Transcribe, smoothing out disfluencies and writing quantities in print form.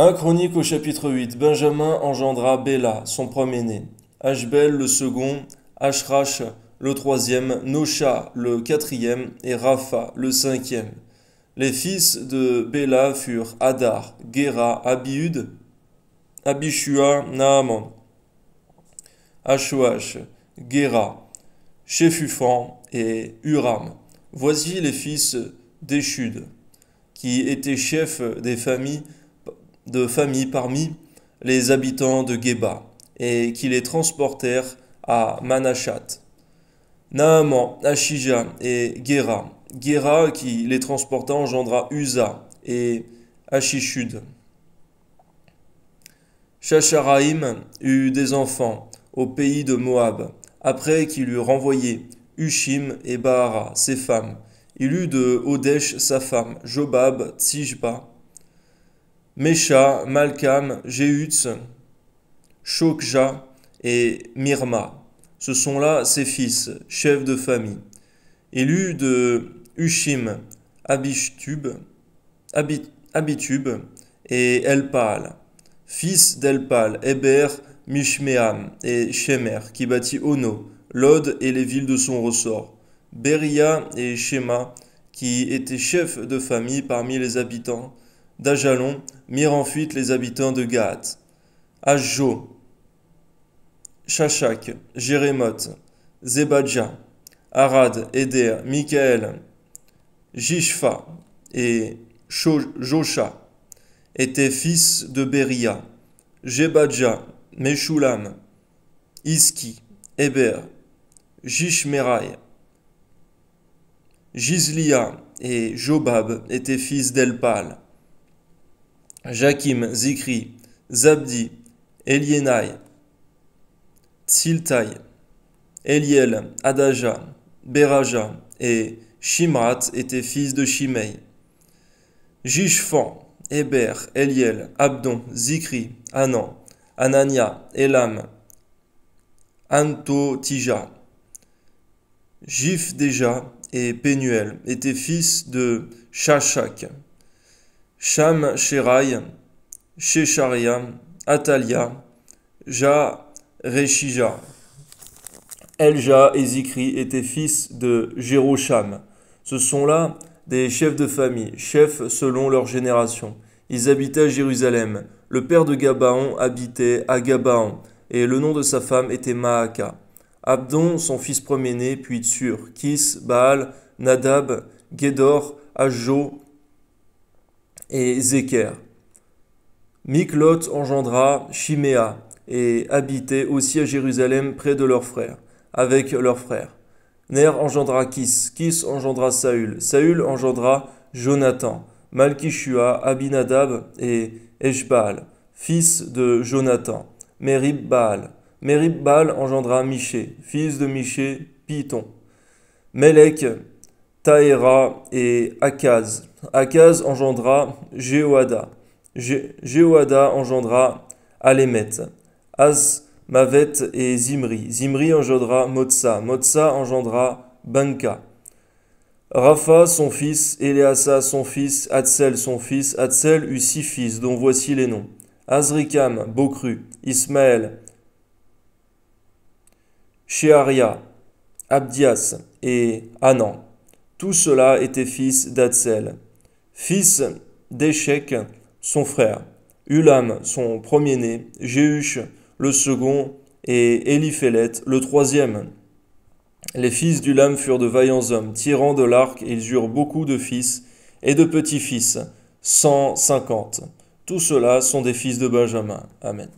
1 Chronique au chapitre 8. Benjamin engendra Béla, son premier-né, Ashbel le second, Ashrach le troisième, Nosha le quatrième et Rapha le cinquième. Les fils de Béla furent Hadar, Géra, Abiud, Abishua, Naaman, Ashoach, Géra, Shéphupan et Huram. Voici les fils d'Échud, qui étaient chefs des familles parmi les habitants de Géba, et qui les transportèrent à Manashat. Naaman, Ashija et Géra. Géra, qui les transporta, engendra Uza et Ashishud. Shacharaïm eut des enfants au pays de Moab, après qu'il eut renvoyé Hushim et Bahara, ses femmes. Il eut de Odesh sa femme, Jobab, Tsijba, Mesha, Malkam, Jéhutz, Shokja et Mirma. Ce sont là ses fils, chefs de famille. Il eut de Hushim, Abitub et Elpaal, fils d'Elpaal, Héber, Mishmeam et Shemer, qui bâtit Ono, Lod et les villes de son ressort, Beria et Shema, qui étaient chefs de famille parmi les habitants d'Ajalon, mirent en fuite les habitants de Gahat, Ajjo, Shashak, Jérémoth, Zebadja, Arad, Éder, Mikaël, Jishfa et Josha étaient fils de Beria, Jebadja, Meshulam, Iski, Héber, Jishmerai, Jizlia et Jobab étaient fils d'Elpaal. Jakim, Zikri, Zabdi, Elienai, Tsiltai, Eliel, Adaja, Beraja et Shimrat étaient fils de Shimei. Jishfan, Héber, Eliel, Abdon, Zikri, Anan, Anania, Elam, Antotija, Jifdeja et Pénuel étaient fils de Shashak. Sham, Sherai, Shecharia, Atalia, Reshija, Elja et Zikri étaient fils de Jérosham. Ce sont là des chefs de famille, chefs selon leur génération. Ils habitaient à Jérusalem. Le père de Gabaon habitait à Gabaon, et le nom de sa femme était Maaka. Abdon, son fils premier-né, puis Tsur, Kis, Baal, Nadab, Gédor, Ajo et Zéker. Miklot engendra Shiméa, et habitait aussi à Jérusalem près de leurs frères, avec leurs frères. Ner engendra Kis, Kis engendra Saül, Saül engendra Jonathan, Malkishua, Abinadab et Eshbaal, fils de Jonathan, Merib-Baal. Merib-Baal engendra Miché, fils de Miché, Piton, Melek, Taéra et Akaz. Akaz engendra Jehoada. Jehoada engendra Alémet, Azmavet et Zimri. Zimri engendra Motsa. Motsa engendra Banka. Rapha son fils, Éléasa son fils, Hatsel son fils. Hatsel eut 6 fils, dont voici les noms. Azrikam, Bokru, Ismaël, Sheharia, Abdias et Hanan. Tous ceux-là étaient fils d'Hatsel. Fils d'Échec, son frère. Ulam, son premier-né, Jéhush, le second, et Éliphélet, le troisième. Les fils d'Ulam furent de vaillants hommes, tirant de l'arc, ils eurent beaucoup de fils et de petits-fils, 150. Tous ceux-là sont des fils de Benjamin. Amen.